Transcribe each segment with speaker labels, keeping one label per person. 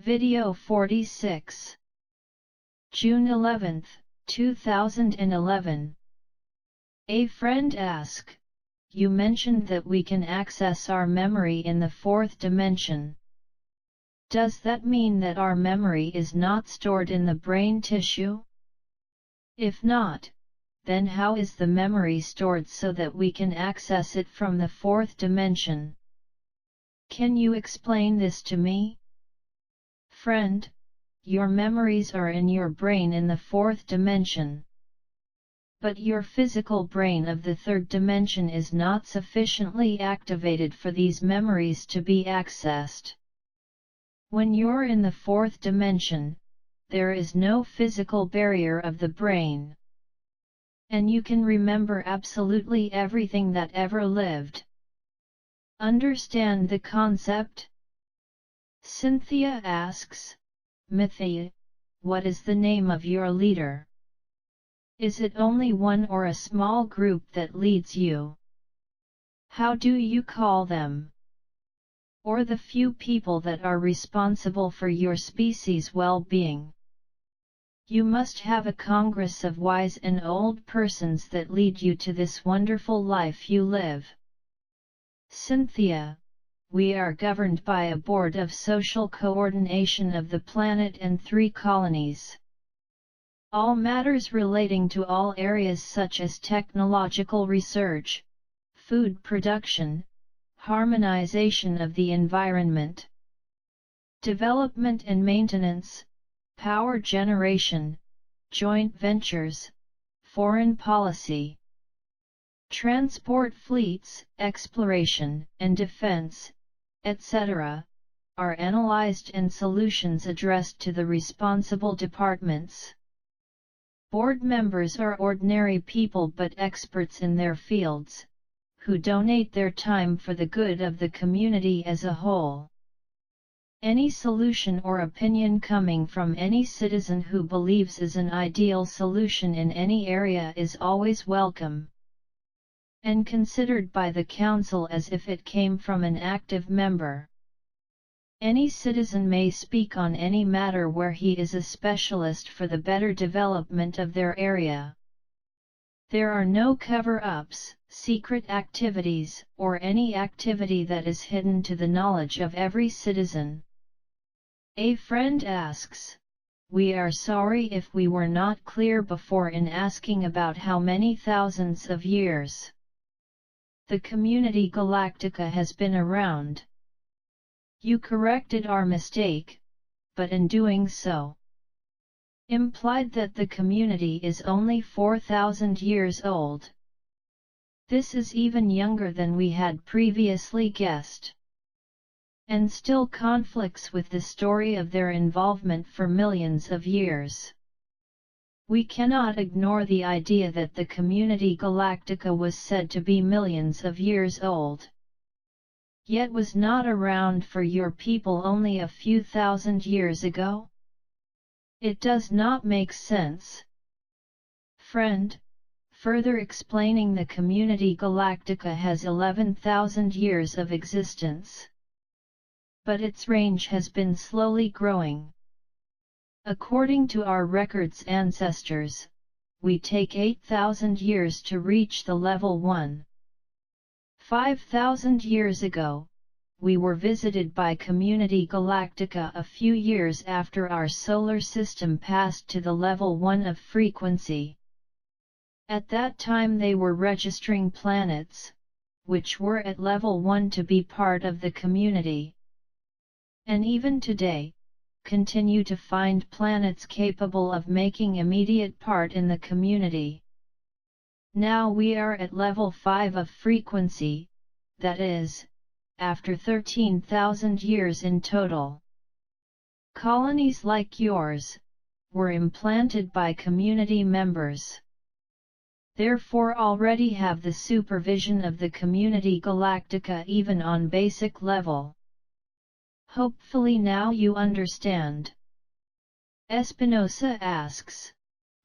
Speaker 1: Video 46. June 11, 2011. A friend asked, you mentioned that we can access our memory in the fourth dimension. Does that mean that our memory is not stored in the brain tissue? If not, then how is the memory stored so that we can access it from the fourth dimension? Can you explain this to me? Friend, your memories are in your brain in the fourth dimension. But your physical brain of the third dimension is not sufficiently activated for these memories to be accessed. When you're in the fourth dimension, there is no physical barrier of the brain. And you can remember absolutely everything that ever lived. Understand the concept? Cynthia asks, Mythi, what is the name of your leader? Is it only one or a small group that leads you? How do you call them? Or the few people that are responsible for your species' well-being? You must have a congress of wise and old persons that lead you to this wonderful life you live. Cynthia, we are governed by a board of social coordination of the planet and 3 colonies. All matters relating to all areas such as technological research, food production, harmonization of the environment, development and maintenance, power generation, joint ventures, foreign policy, transport fleets, exploration and defense, etc., are analyzed and solutions addressed to the responsible departments. Board members are ordinary people but experts in their fields, who donate their time for the good of the community as a whole. Any solution or opinion coming from any citizen who believes is an ideal solution in any area is always welcome, and considered by the Council as if it came from an active member. Any citizen may speak on any matter where he is a specialist for the better development of their area. There are no cover-ups, secret activities, or any activity that is hidden to the knowledge of every citizen. A friend asks, we are sorry if we were not clear before in asking about how many thousands of years the Community Galactica has been around. You corrected our mistake, but in doing so, implied that the community is only 4,000 years old. This is even younger than we had previously guessed, and still conflicts with the story of their involvement for millions of years. We cannot ignore the idea that the Community Galactica was said to be millions of years old, yet was not around for your people only a few thousand years ago? It does not make sense. Friend, further explaining, the Community Galactica has 11,000 years of existence, but its range has been slowly growing. According to our records ancestors, we take 8,000 years to reach the level 1. 5,000 years ago, we were visited by Community Galactica a few years after our solar system passed to the level 1 of frequency. At that time they were registering planets, which were at level 1 to be part of the community. And even today, continue to find planets capable of making immediate part in the community. Now we are at level 5 of frequency, that is, after 13,000 years in total. Colonies like yours were implanted by community members. Therefore already have the supervision of the Community Galactica even on basic level. Hopefully now you understand. Espinosa asks,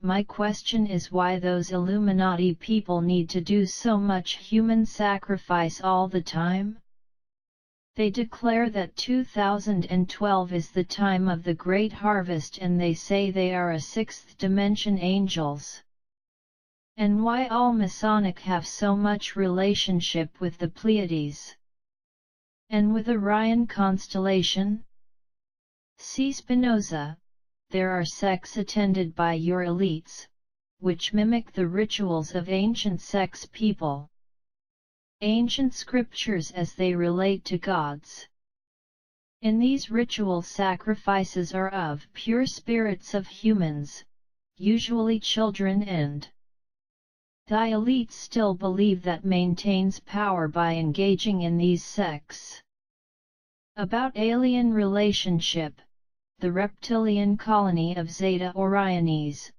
Speaker 1: my question is why those Illuminati people need to do so much human sacrifice all the time? They declare that 2012 is the time of the great harvest, and they say they are a 6th dimension angels. And why all Masonic have so much relationship with the Pleiades? And with Orion constellation? See Spinoza, there are sects attended by your elites, which mimic the rituals of ancient sects people. Ancient scriptures as they relate to gods. In these ritual sacrifices are of pure spirits of humans, usually children, and the elites still believe that maintains power by engaging in these sects. About alien relationship, the reptilian colony of Zeta Orionis,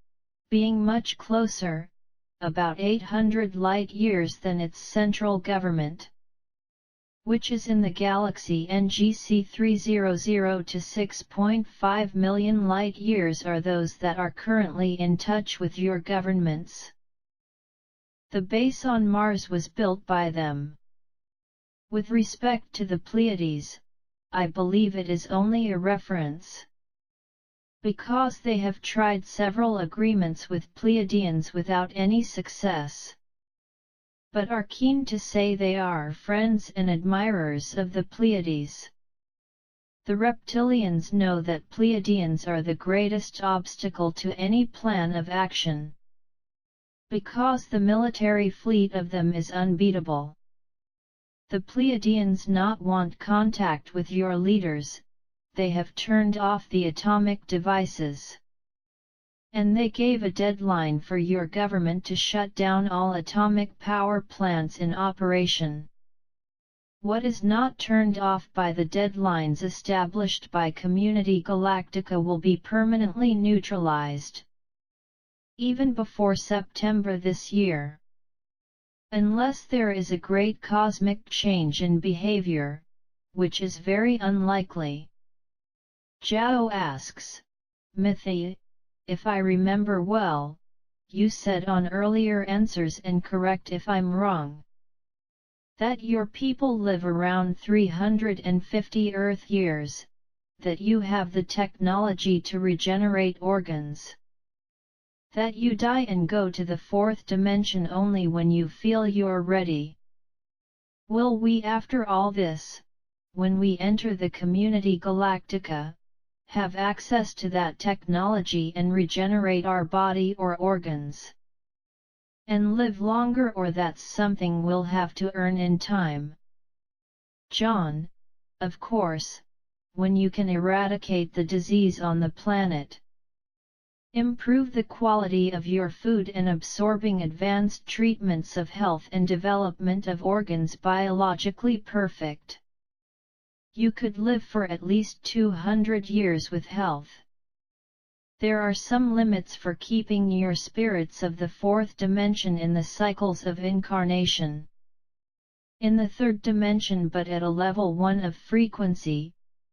Speaker 1: being much closer, about 800 light-years than its central government, which is in the galaxy NGC 300 to 6.5 million light-years, are those that are currently in touch with your governments. The base on Mars was built by them. With respect to the Pleiades, I believe it is only a reference, because they have tried several agreements with Pleiadians without any success, but are keen to say they are friends and admirers of the Pleiades. The reptilians know that Pleiadians are the greatest obstacle to any plan of action, because the military fleet of them is unbeatable. The Pleiadians not want contact with your leaders, they have turned off the atomic devices. And they gave a deadline for your government to shut down all atomic power plants in operation. What is not turned off by the deadlines established by Community Galactica will be permanently neutralized, even before September this year. Unless there is a great cosmic change in behavior, which is very unlikely. Zhao asks, Mythi, if I remember well, you said on earlier answers, and correct if I'm wrong, that your people live around 350 Earth years, that you have the technology to regenerate organs, that you die and go to the 4th dimension only when you feel you're ready. Will we, after all this, when we enter the Community Galactica, have access to that technology and regenerate our body or organs, and live longer, or that's something we'll have to earn in time? John, of course, when you can eradicate the disease on the planet, improve the quality of your food, and absorbing advanced treatments of health and development of organs biologically perfect, you could live for at least 200 years with health. There are some limits for keeping your spirits of the 4th dimension in the cycles of incarnation. In the 3rd dimension, but at a level 1 of frequency,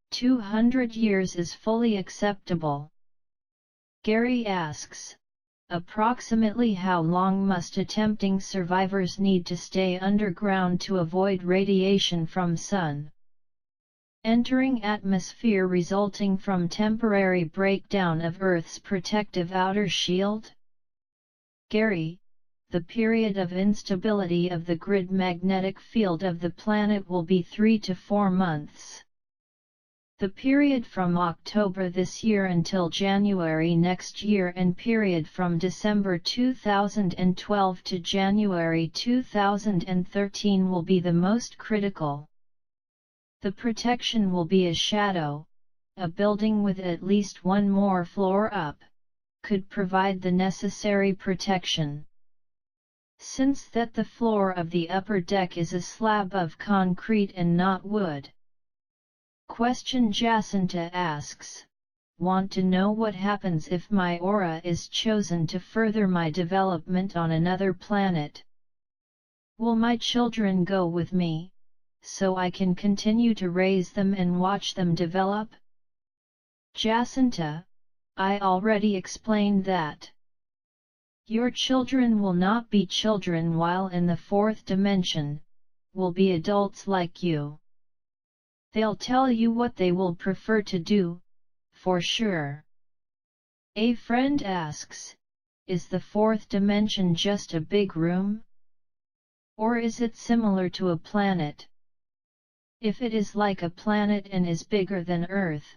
Speaker 1: 200 years is fully acceptable. Gary asks, approximately how long must attempting survivors need to stay underground to avoid radiation from sun entering atmosphere resulting from temporary breakdown of Earth's protective outer shield? Gary, the period of instability of the grid magnetic field of the planet will be 3 to 4 months. The period from October this year until January next year, and period from December 2012 to January 2013 will be the most critical. The protection will be a shadow. A building with at least one more floor up could provide the necessary protection, since that the floor of the upper deck is a slab of concrete and not wood. Question Jacinta asks, want to know what happens if my aura is chosen to further my development on another planet? Will my children go with me, so I can continue to raise them and watch them develop? Jacinta, I already explained that. Your children will not be children while in the 4th dimension, will be adults like you. They'll tell you what they will prefer to do, for sure. A friend asks, is the fourth dimension just a big room? Or is it similar to a planet? If it is like a planet and is bigger than Earth,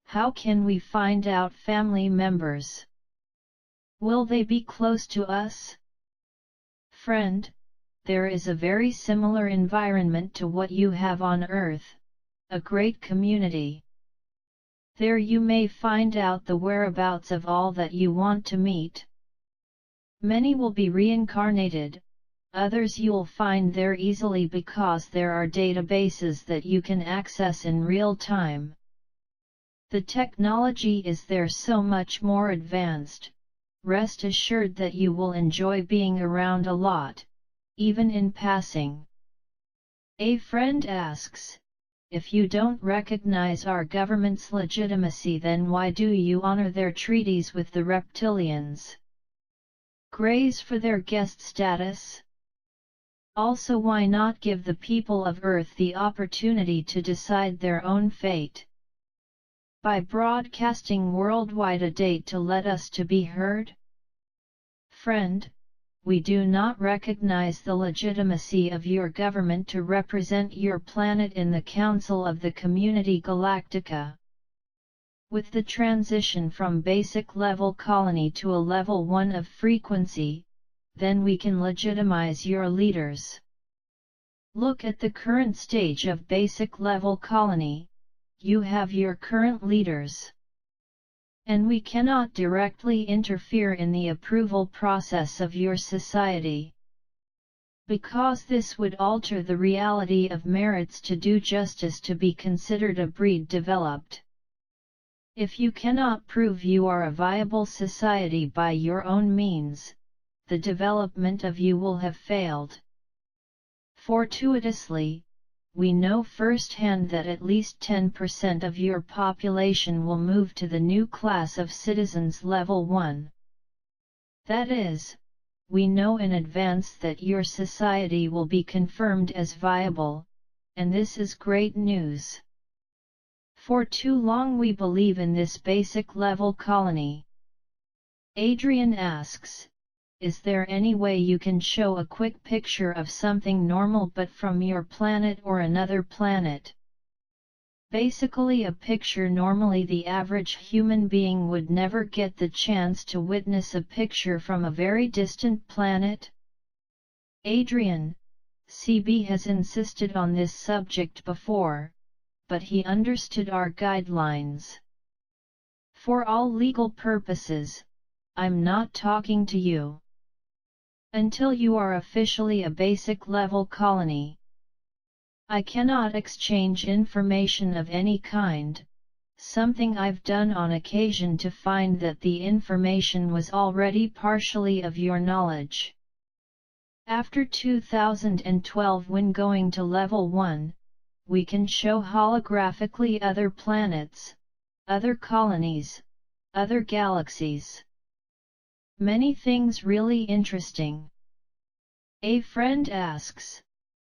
Speaker 1: how can we find out family members? Will they be close to us? Friend, there is a very similar environment to what you have on Earth, a great community. There you may find out the whereabouts of all that you want to meet. Many will be reincarnated, others you'll find there easily because there are databases that you can access in real time. The technology is there so much more advanced, rest assured that you will enjoy being around a lot, even in passing. A friend asks, if you don't recognize our government's legitimacy, then why do you honor their treaties with the reptilians? Graze for their guest status? Also, why not give the people of Earth the opportunity to decide their own fate? By broadcasting worldwide a date to let us to be heard? Friend, we do not recognize the legitimacy of your government to represent your planet in the Council of the Community Galactica. With the transition from basic level colony to a level 1 of frequency, then we can legitimize your leaders. Look at the current stage of basic level colony, you have your current leaders. And we cannot directly interfere in the approval process of your society, because this would alter the reality of merits to do justice to be considered a breed developed. If you cannot prove you are a viable society by your own means, the development of you will have failed. Fortuitously, we know firsthand that at least 10% of your population will move to the new class of citizens level 1. That is, we know in advance that your society will be confirmed as viable, and this is great news. For too long we believe in this basic level colony. Adrian asks, is there any way you can show a quick picture of something normal but from your planet or another planet? Basically a picture normally the average human being would never get the chance to witness a picture from a very distant planet? Adrian, CB has insisted on this subject before, but he understood our guidelines. For all legal purposes, I'm not talking to you. Until you are officially a basic level colony, I cannot exchange information of any kind, something I've done on occasion to find that the information was already partially of your knowledge. After 2012, when going to level 1, we can show holographically other planets, other colonies, other galaxies. Many things really interesting. A friend asks,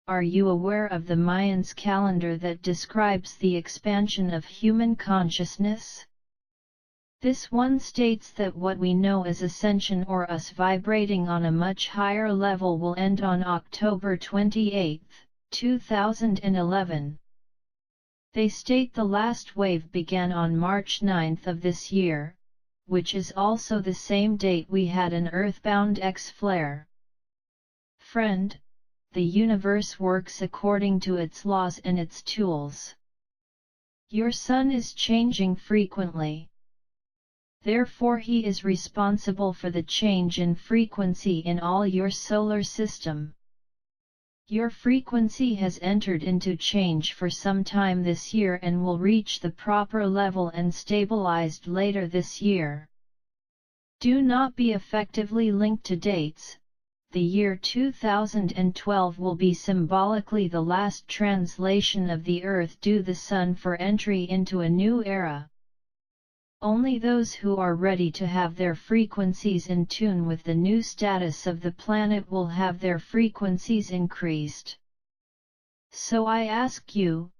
Speaker 1: are you aware of the Mayans' calendar that describes the expansion of human consciousness? This one states that what we know as ascension or us vibrating on a much higher level will end on October 28, 2011. They state the last wave began on March 9 of this year, which is also the same date we had an earthbound X-flare. Friend, the universe works according to its laws and its tools. Your sun is changing frequently. Therefore he is responsible for the change in frequency in all your solar system. Your frequency has entered into change for some time this year and will reach the proper level and stabilized later this year. Do not be effectively linked to dates. The year 2012 will be symbolically the last translation of the Earth due the Sun for entry into a new era. Only those who are ready to have their frequencies in tune with the new status of the planet will have their frequencies increased. So I ask you,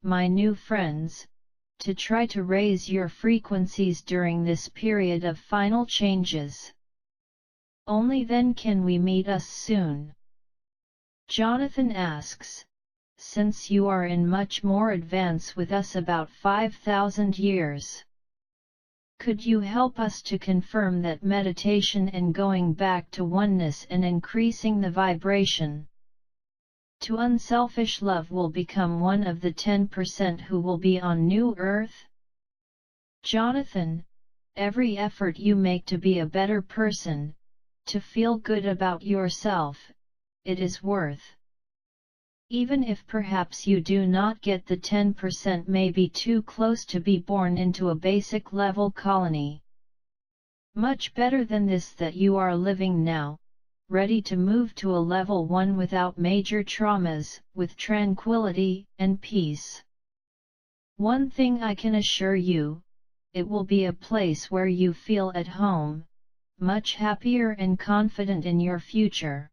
Speaker 1: my new friends, to try to raise your frequencies during this period of final changes. Only then can we meet us soon. Jonathan asks, since you are in much more advance with us about 5,000 years, could you help us to confirm that meditation and going back to oneness and increasing the vibration to unselfish love will become one of the 10% who will be on New Earth? Jonathan, every effort you make to be a better person, to feel good about yourself, it is worth. Even if perhaps you do not get the 10%, may be too close to be born into a basic level colony. Much better than this that you are living now, ready to move to a level 1 without major traumas, with tranquility and peace. One thing I can assure you, it will be a place where you feel at home, much happier and confident in your future.